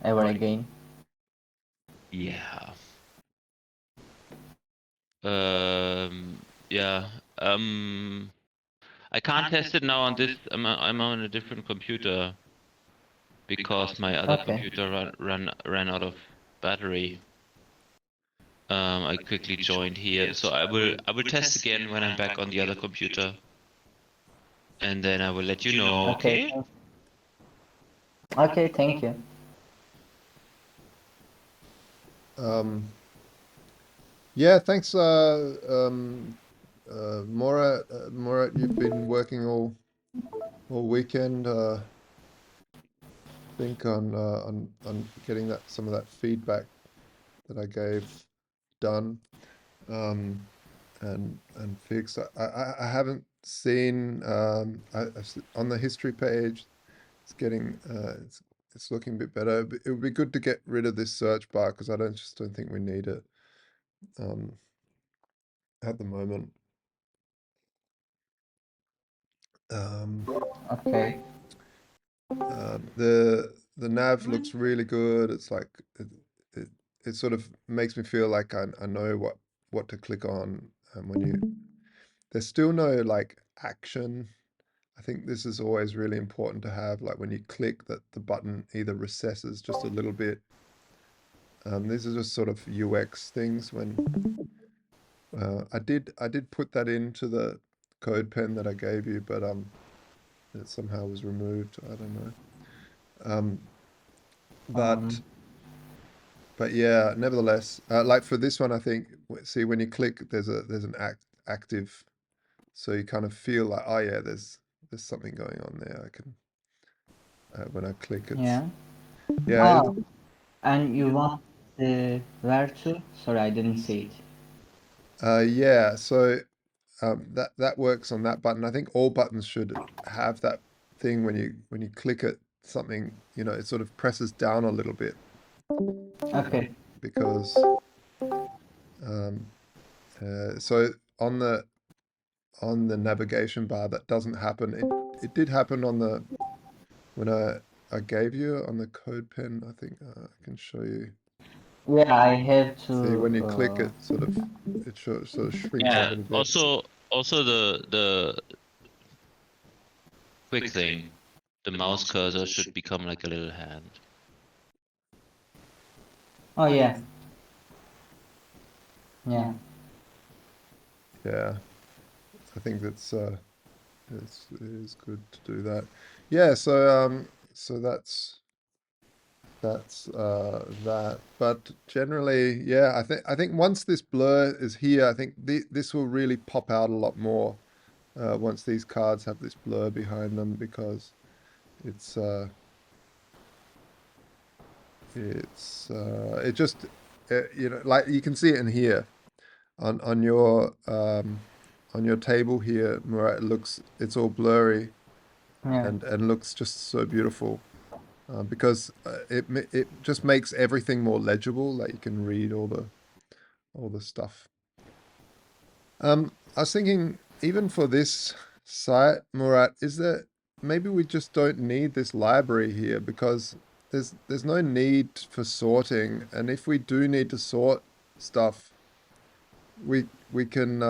ever again. Yeah. Yeah. I can't test it now on this. I'm on a different computer because my other Okay. computer ran out of battery. I quickly joined here, so I will test again when I'm back on the other computer, and then I will let you know. Okay. Okay? Okay. Thank you. Yeah, thanks, Morat. Morat, you've been working all weekend. Think on getting some of that feedback that I gave done, and fixed. I haven't seen on the history page. It's looking a bit better. But it would be good to get rid of this search bar because I don't think we need it um, at the moment. Um, Okay. the nav looks really good. It's like it, it sort of makes me feel like I know what to click on. And there's still no like action. I think this is always really important to have, like when you click that the button either recesses just a little bit. These are just sort of UX things. When I did put that into the code pen that I gave you, but it somehow was removed. I don't know. Um, but Um. but yeah, nevertheless, like for this one, I think see when you click, there's an active, so you kind of feel like, oh yeah, there's something going on there. I can when I click, it's Yeah. yeah. Ah. And you want where to? Sorry, I didn't see it. Yeah. So that works on that button. I think all buttons should have that thing when you click it, something, it sort of presses down a little bit, Okay. because um, so on the navigation bar that doesn't happen. It did happen on the when I gave you on the code pen. I think I can show you. Yeah, I have See, to. when you click it, sort of shrinks a Yeah. little bit. Also the quick thing, the mouse cursor should become like a little hand. Oh yeah. Yeah. Yeah, I think it is good to do that. Yeah, so that's that. But generally, yeah, I think once this blur is here, I think this will really pop out a lot more once these cards have this blur behind them, because it's it just like you can see it in here on your table here, Murat. It's all blurry Yeah. and looks just so beautiful. Because it just makes everything more legible, that you can read all the stuff. I was thinking, even for this site, Murat, is there maybe we just don't need this library here, because there's no need for sorting, and if we do need to sort stuff, we can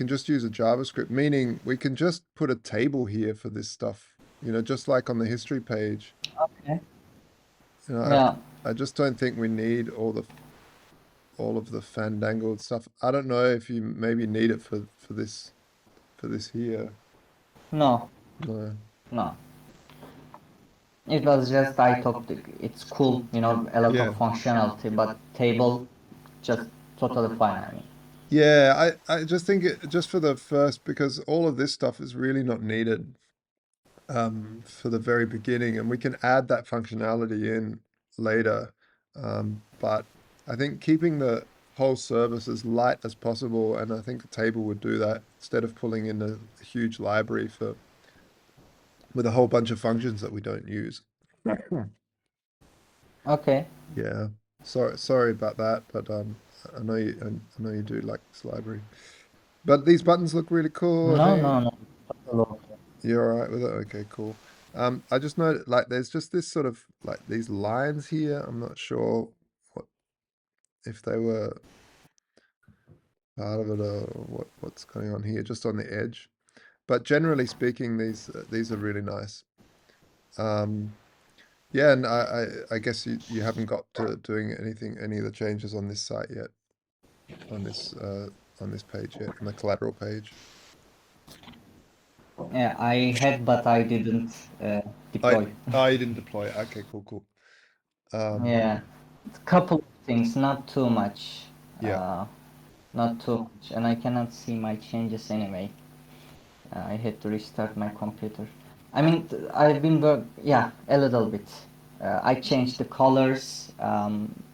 just use a JavaScript, meaning we can just put a table here for this stuff, just like on the history page. Okay. You know, Yeah. I just don't think we need all of the fandangled stuff. I don't know if you maybe need it for this here. No. No. No. It was just I thought it's cool, a lot of Yeah. functionality, but table just totally fine. I mean. Yeah, I just think just for the first, because all of this stuff is really not needed for the very beginning, and we can add that functionality in later. But I think keeping the whole service as light as possible, and I think the table would do that, instead of pulling in a huge library with a whole bunch of functions that we don't use. Okay. Yeah. Sorry about that, but I know you do like this library. But these buttons look really cool, I No, think. no, no. Totally okay. You're all right with it? Okay, cool. I just know like there's just this sort of like these lines here. I'm not sure what if they were part of it or what's going on here, just on the edge. But generally speaking, these are really nice. Um, yeah, and I guess you haven't got to doing any of the changes on this site yet, on this page yet, on the collateral page. Yeah, I had, but I didn't I deploy. I didn't deploy. Okay, cool, cool. Yeah, couple of things, not too much. Yeah. Uh, Not too much, and I cannot see my changes anyway. I had to restart my computer. I mean, I've been yeah, a little bit. I changed the colors.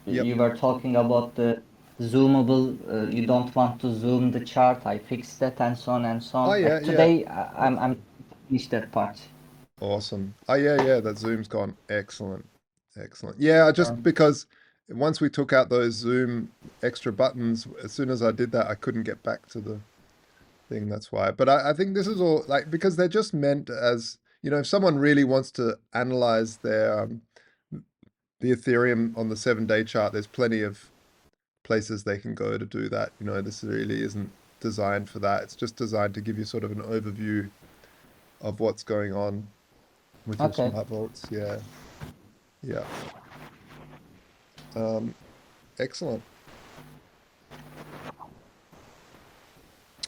Yep. You were talking about the zoomable. You don't want to zoom the chart. I fixed that and so on and so Oh on. yeah, Like yeah. today, I'm finished that part. Awesome. Oh yeah, yeah. That zoom's gone. Excellent. Excellent. Yeah, just because once we took out those zoom extra buttons, as soon as I did that, I couldn't get back to the thing. That's why. But I think this is all like because they're just meant as, if someone really wants to analyze the Ethereum on the 7-day chart, there's plenty of places they can go to do that. This really isn't designed for that. It's just designed to give you sort of an overview of what's going on with your Okay. smart vaults. Yeah. Yeah. Um, excellent.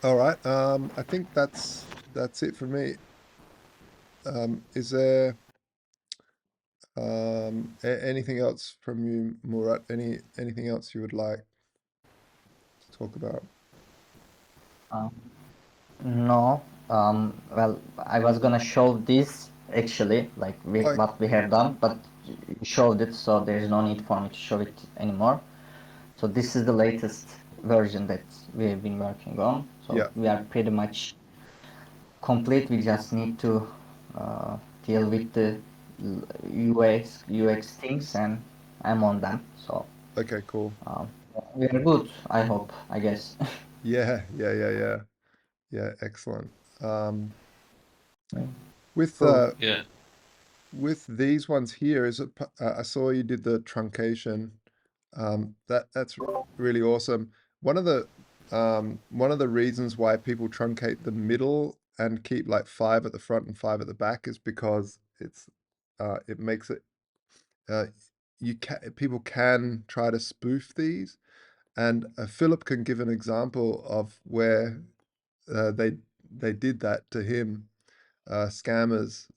All right. I think that's it for me. Is there anything else from you, Murat? Anything else you would like to talk about? Um, no. Well, I was gonna show this actually, like Oh, what we have done, but you showed it, so there is no need for me to show it anymore. So this is the latest version that we have been working on. So yeah. we are pretty much complete. We just need to uh, deal with the UX things, and I'm on them. So Okay, cool. um, we are good. I hope. I guess. Yeah, yeah, yeah, yeah. Yeah, excellent. Um, with Cool. Yeah. with these ones here, I saw you did the truncation. That's really awesome. One of the reasons why people truncate the middle and keep like 5 at the front and 5 at the back is because it makes it uh, people can try to spoof these, and Philip can give an example of where they did that to him, scammers.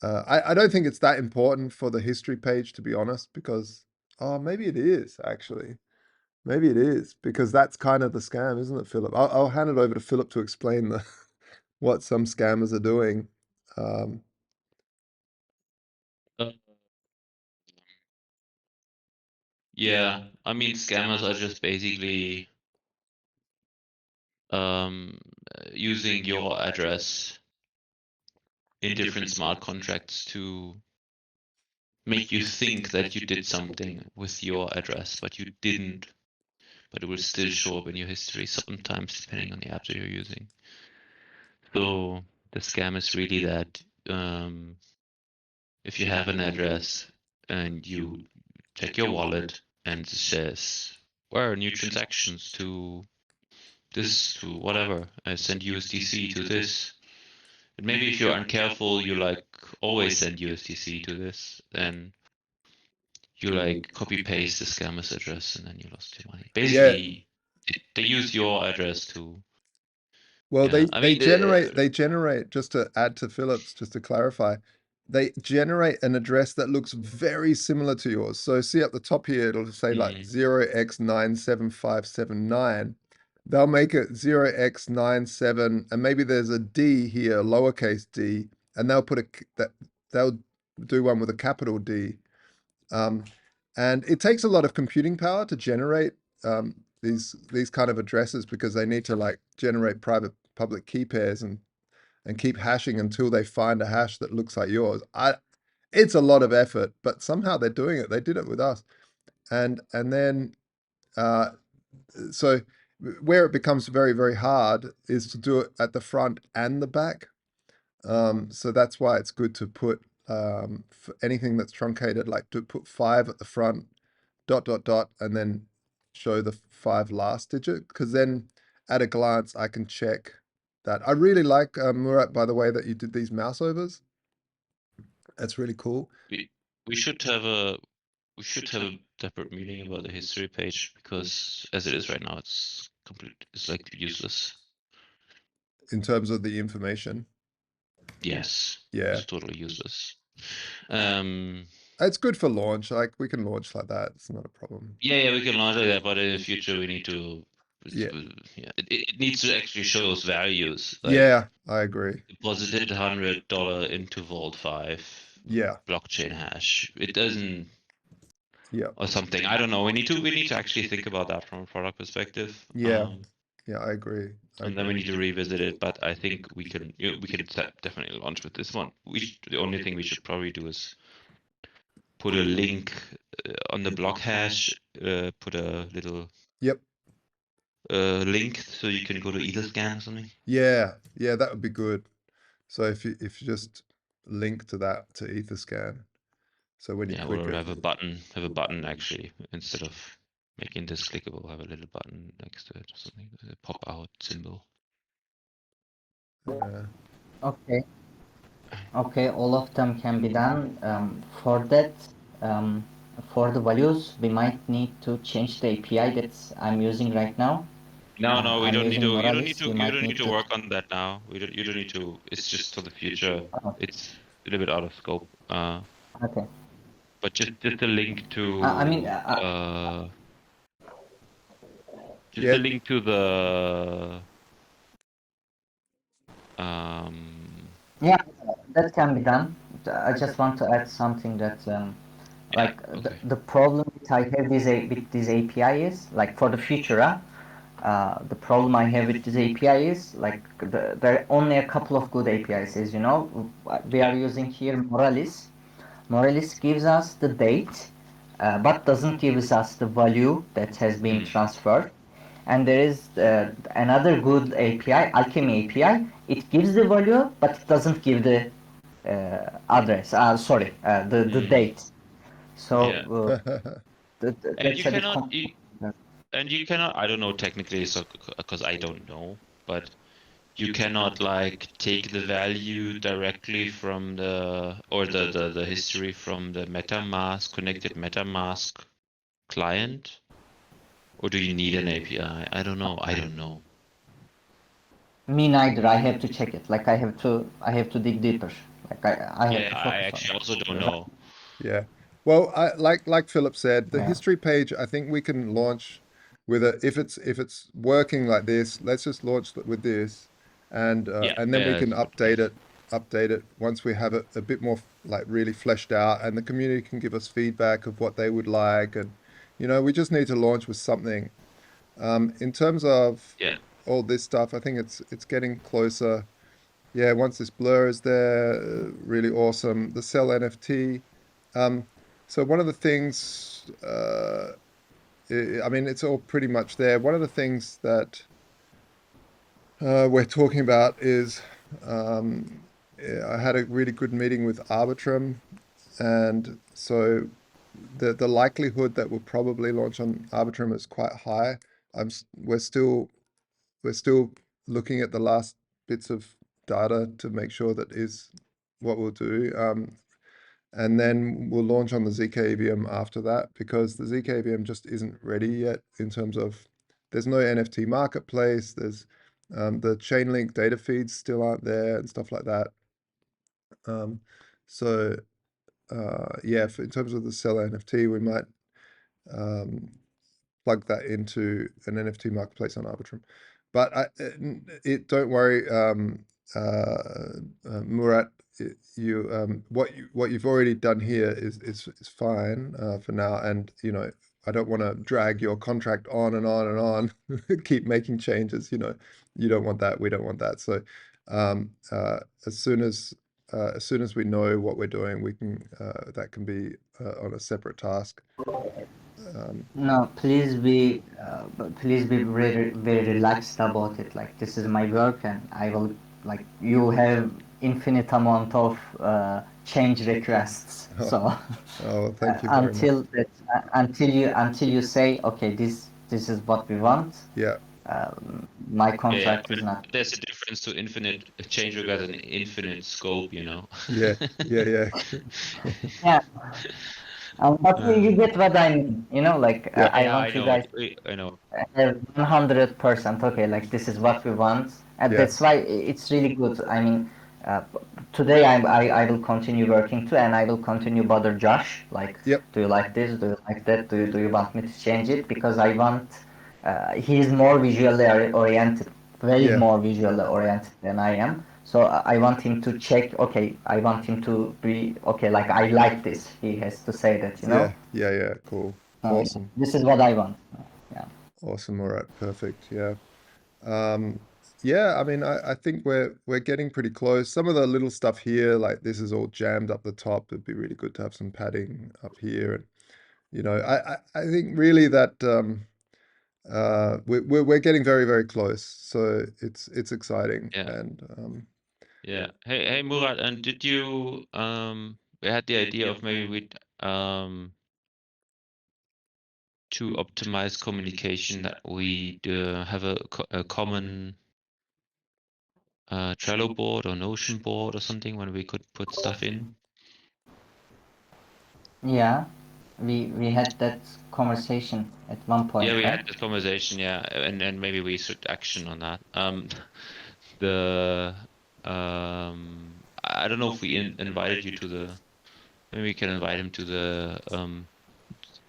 I don't think it's that important for the history page, to be honest, because maybe it is actually. Maybe it is because that's kind of the scam, isn't it, Philip? I'll hand it over to Philip to explain what some scammers are doing. Um, Uh, yeah. I mean, scammers are just basically um, using your address in different smart contracts to make you think that you did something with your address, but you didn't. But it will still show up in your history sometimes, depending on the app that you're using. So the scam is really that if you have an address and you check your wallet and it says, where are new transactions to this, to whatever, I send USDC to this. And maybe if you're uncareful, you like always send USDC to this, then you like copy paste the scammer's address and then you lost your money. yeah, Basically, they use your address to, well, yeah. I mean, they generate, just to add to Philip's, just to clarify, they generate an address that looks very similar to yours. So see at the top here, it'll say like mm, 0x97579. They'll make it 0x97, and maybe there's a D here, lowercase d, and they'll do one with a capital D. Um, and it takes a lot of computing power to generate these kind of addresses because they need to like generate private public key pairs and keep hashing until they find a hash that looks like yours. It's a lot of effort, but somehow they're doing it. They did it with us, and then uh, so where it becomes very hard is to do it at the front and the back. So that's why it's good to put for anything that's truncated, like to put 5 at the front, dot dot dot, and then show the 5 last digit, because then at a glance I can check that. I really like Murat, by the way, that you did these mouse overs. That's really cool. We should have a separate meeting about the history page, because as it is right now, it's like useless. In terms of the information. Yes. Yeah. It's totally useless. It's good for launch. Like we can launch like that. It's not a problem. Yeah, we can launch like that, but in the future we need to. Yeah. It needs to actually show us values. Like, Yeah, I agree. deposited $100 into Vault 5. Yeah. Blockchain hash. It doesn't. Yeah. Or something. I don't know. We need to actually think about that from a product perspective. Yeah. Yeah, I agree. And then we need to revisit it. But I think we can definitely launch with this one. The only thing we should probably do is put a link on the block hash. Put a little link so you can go to Etherscan or something. Yeah, that would be good. So if you just link to that to Etherscan, so when you click we'll it, have a button actually, instead of making this clickable, have a little button next to it or something, a pop out symbol. Okay. Okay, all of them can be done. For that, for the values, we might need to change the API that I'm using right now. No, we I'm don't need using to. Moralis. We You might don't need need to to. work on that now. You don't need to. It's just for the future. Oh, It's a little bit out of scope. okay. But just a link to. I mean, just a link to the. Yeah, that can be done. I just want to add something that, like, the problem that I have with this API is, like, for the future, the problem I have with this API is, like, there are only a couple of good APIs, as you know. We are using here Moralis. Moralis gives us the date, but doesn't give us the value that has been transferred. And there is another good API, Alchemy API. It gives the value, but it doesn't give the address. The date. So that's a bit complicated. And you cannot. I don't know technically, so because I don't know, but you cannot like take the value directly from the history from the MetaMask connected MetaMask client, or do you need an API? I don't know. Me neither. I have to check it. Like I have to dig deeper. Like I have to I focus actually on also it. don't know. Yeah. Well, I like Philip said, the Yeah. history page, I think we can launch with a if it's working like this, let's just launch with this, and then we can update it once we have it a bit more like really fleshed out, and the community can give us feedback of what they would like, and we just need to launch with something. In terms of all this stuff, I think it's getting closer. Yeah, once this blur is there, really awesome. The Cell NFT. So one of the things, I mean, it's all pretty much there. One of the things that we're talking about is I had a really good meeting with Arbitrum, and so the likelihood that we'll probably launch on Arbitrum is quite high. We're still looking at the last bits of data to make sure that is what we'll do. And then we'll launch on the ZK EVM after that, because the ZK EVM just isn't ready yet in terms of there's no NFT marketplace. There's the Chainlink data feeds still aren't there and stuff like that. In terms of the Cell NFT, we might plug that into an NFT marketplace on Arbitrum. But don't worry, Murat. What you've already done here is fine for now, and I don't want to drag your contract on and on and on, keep making changes. You don't want that. We don't want that. So as soon as we know what we're doing, we can that can be on a separate task. No, please be very very relaxed about it. Like this is my work, and I will, like, you have infinite amount of change requests. So Oh, thank you very much. until that, until you say, okay, this is what we want, Yeah, my Yeah, contract but is not. there's a difference to infinite change request and infinite scope, you know. yeah, yeah. Yeah, but you Uh, get what I mean. You know, like Yeah, I yeah, I want you know what guys I know. have 100%. Okay, like this is what we want, and yeah, that's why it's really good. I mean, uh, today I will continue working too, and I will continue bother Josh. Like, yep, do you like this? Do you like that? Do you want me to change it? Because I want. He's more visually oriented, way yeah, more visually oriented than I am. So I want him to check. Okay, I want him to be okay. Like I like this. He has to say that, you know. yeah. Cool. Oh yeah, Awesome. this is what I want. Yeah. Awesome. All right. Perfect. Yeah. Um, yeah, I mean, I think we're getting pretty close. Some of the little stuff here, like this is all jammed up the top. It'd be really good to have some padding up here. And I think really that we're getting very, very close. So it's exciting. Yeah, And yeah. Hey, Murat, and did you we had the idea of maybe we'd to optimize communication that we have a common Trello board or Notion board or something when we could put stuff in. Yeah, we had that conversation at one Yeah, point, we had right? this conversation, yeah, and maybe we should action on that. The I don't know if we invited you to the. Maybe we can invite him to the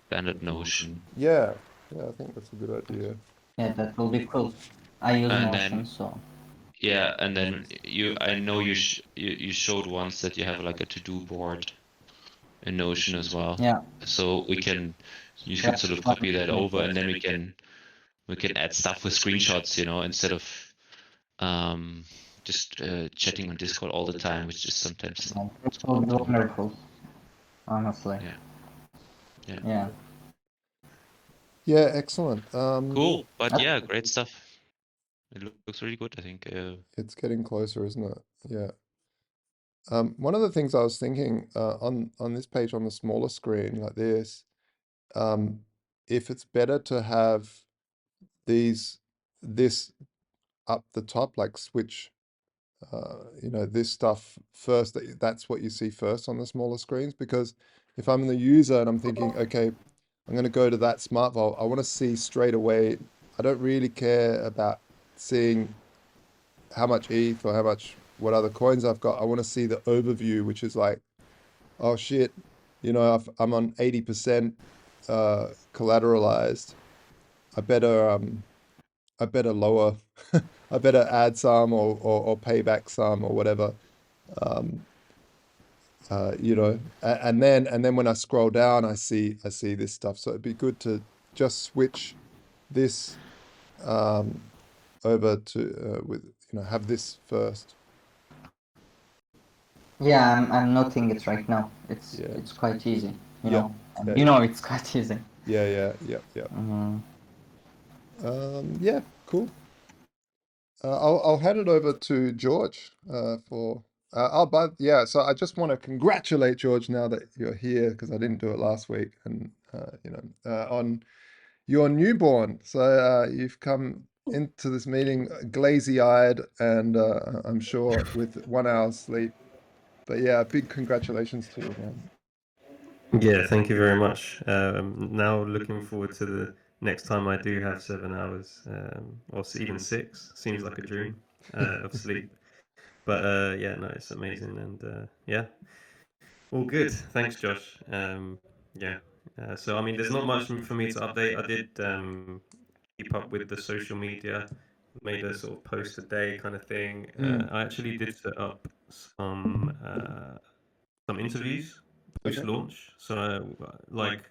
standard Notion, yeah, yeah, I think that's a good idea. Yeah, that will be cool. I use and Notion, then so yeah, and then I know you showed once that you have like a to-do board in Notion as well, yeah, so you can yeah, sort of one copy that minute. over, and then we can add stuff with screenshots, instead of um just chatting on Discord all the time, which is sometimes not Yeah, that so will be optimal. wonderful, honestly. Yeah, yeah, Yeah. Yeah, excellent. cool. But That's yeah, great stuff. It looks really good, I think. It's getting closer, isn't it? Yeah. One of the things I was thinking on this page on the smaller screen like this, um, if it's better to have this up the top, like switch, this stuff first, that's what you see first on the smaller screens. Because if I'm the user and I'm thinking, okay, I'm going to go to that smart vault, I want to see straight away. I don't really care about seeing how much ETH or what other coins I've got. I want to see the overview, which is like, oh shit, I'm on 80% collateralized. I better I better lower, I better add some or pay back some or whatever. Um, and then when I scroll down, I see this stuff. So it'd be good to just switch this um, over to with have this first. yeah. I'm noting it right now. Yeah. It's quite easy, you Yep. know. Yeah. You know, it's quite easy. Yeah. Yeah. Yep. Yep. Mm. Yeah. Cool. I'll hand it over to George for. Yeah. So I just want to congratulate George now that you're here because I didn't do it last week, and on your newborn. So you've come into this meeting glazy-eyed, and I'm sure with 1 hour's sleep. But yeah, big congratulations to you, man. Yeah, thank you very much. Now looking forward to the next time I do have 7 hours, or even six. Seems like a dream of sleep. But yeah, no, it's amazing, and yeah, all good. Thanks, Josh. Yeah. So I mean, there's not much for me to update. I did keep up with the social media, made a sort of post a day kind of thing. Mm, I actually did set up some interviews okay. post launch. So like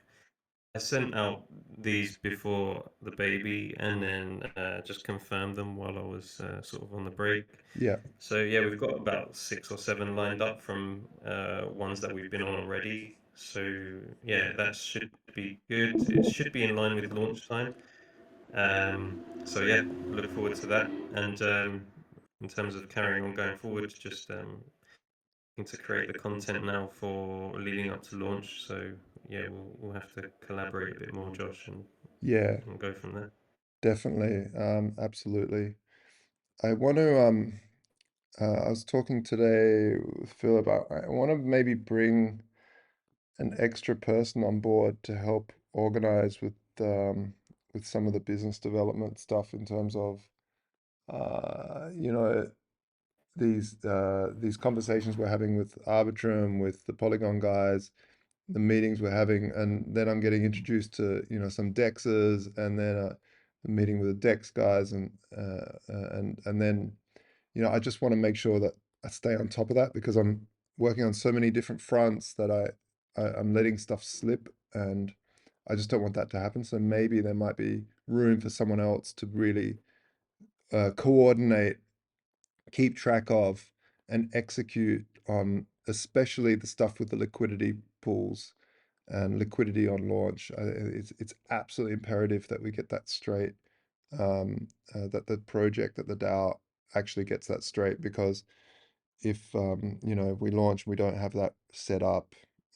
I sent out these before the baby, and then just confirmed them while I was sort of on the break. Yeah. So yeah, we've got about 6 or 7 lined up from ones that we've been on already. So yeah, that should be good. It should be in line with launch time. So yeah, look forward to that. And in terms of carrying on going forward, just to create the content now for leading up to launch. So yeah, we'll have to collaborate a bit more, Josh, Yeah, and go from there. definitely. Absolutely. I want to I was talking today with Phil about I want to maybe bring an extra person on board to help organize with some of the business development stuff in terms of you know these conversations we're having with Arbitrum, with the Polygon guys, the meetings we're having, and then I'm getting introduced to some Dexes, and then a meeting with the Dex guys, and then I just want to make sure that I stay on top of that because I'm working on so many different fronts that I'm letting stuff slip, and I just don't want that to happen. So maybe there might be room for someone else to really coordinate, keep track of, and execute on, especially the stuff with the liquidity pools and liquidity on launch. It's absolutely imperative that we get that straight. That the project, that the DAO actually gets that straight, because if if we launch and we don't have that set up,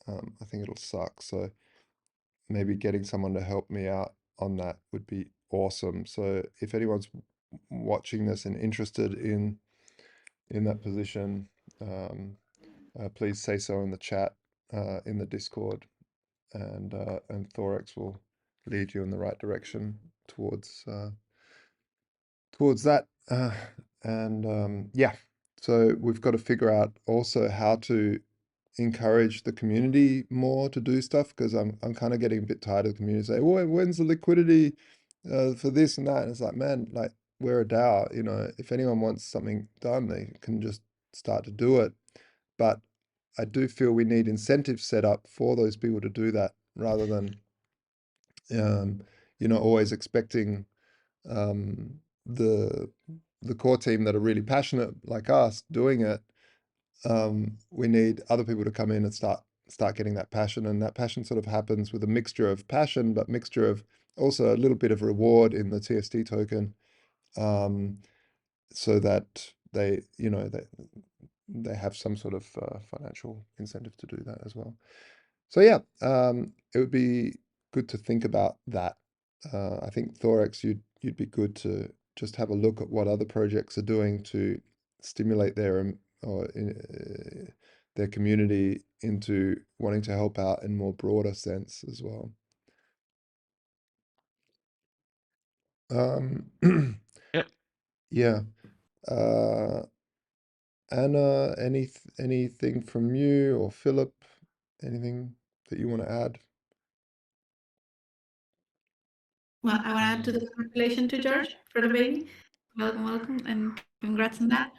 I think it'll suck. So maybe getting someone to help me out on that would be awesome. So if anyone's watching this and interested in that position, please say so in the chat, in the Discord, and Thorex will lead you in the right direction towards that. And yeah, so we've got to figure out also how to encourage the community more to do stuff, because I'm kind of getting a bit tired of the community say, well, when's the liquidity for this and that? And it's like, man, like, we're a DAO, if anyone wants something done, they can just start to do it. But I do feel we need incentives set up for those people to do that, rather than always expecting um, the the core team that are really passionate like us doing it. We need other people to come in and start getting that passion, and that passion sort of happens with a mixture of passion, but mixture of also a little bit of reward in the TST token, um, so that they have some sort of financial incentive to do that as well. So yeah, it would be good to think about that. I think Thorex, you'd be good to just have a look at what other projects are doing to stimulate their community into wanting to help out in more broader sense as well. Yep. Yeah. Uh, Anna, anything from you or Philip? Anything that you want to add? Well, I want to add to the congratulations to George for the baby. Welcome, welcome, and congrats on that.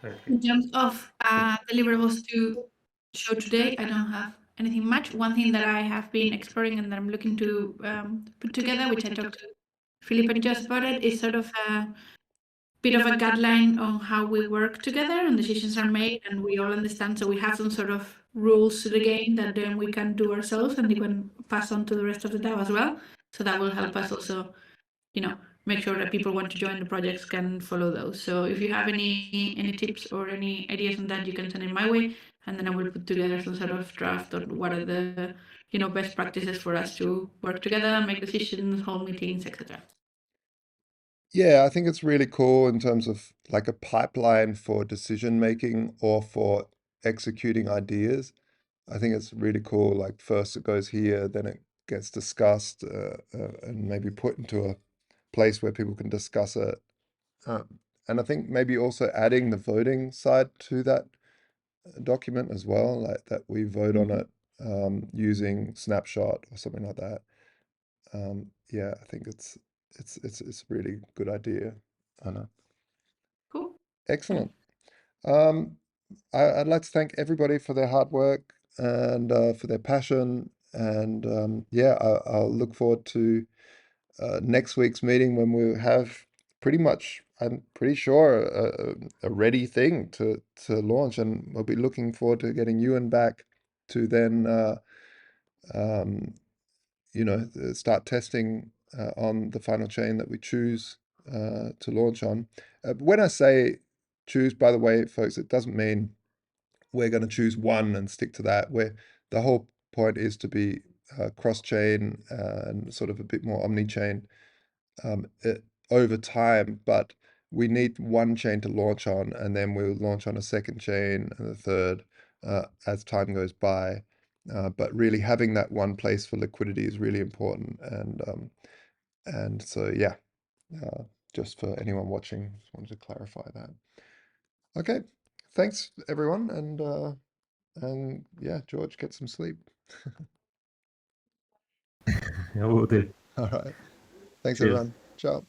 Thank you. In terms of deliverables to show today, I don't have anything much. One thing that I have been exploring and that I'm looking to put together, which I talked to Philip and Josh about it, is sort of a bit of a guideline on how we work together and decisions are made and we all understand. So we have some sort of rules to the game that then we can do ourselves and we can pass on to the rest of the DAO as well. So that will help us also, make sure that people want to join the projects can follow those. So if you have any tips or any ideas on that, you can send it my way, and then I will put together some sort of draft on what are the best practices for us to work together, make decisions, hold meetings, etc. Yeah, I think it's really cool in terms of like a pipeline for decision making or for executing ideas. I think it's really cool. Like, first it goes here, then it gets discussed, and maybe put into a place where people can discuss it. And I think maybe also adding the voting side to that document as well, like that we vote on it using Snapshot or something like that. Yeah, I think it's a really good idea, Anna. Cool. Excellent. I'd like to thank everybody for their hard work and for their passion. And yeah, I'll look forward to next week's meeting, when we have pretty much, I'm pretty sure, a ready thing to launch. And we'll be looking forward to getting Ewan back to then, um, start testing on the final chain that we choose to launch on. When I say choose, by the way, folks, it doesn't mean we're going to choose one and stick to that. Where the whole point is to be cross-chain and sort of a bit more omni-chain over time, but we need one chain to launch on, and then we'll launch on a second chain and a third as time goes by. But really having that one place for liquidity is really important. And so, yeah, just for anyone watching, just wanted to clarify that. Okay, thanks everyone, and yeah, George, get some sleep. Yeah, will do. All right, thanks Cheers. everyone. Ciao.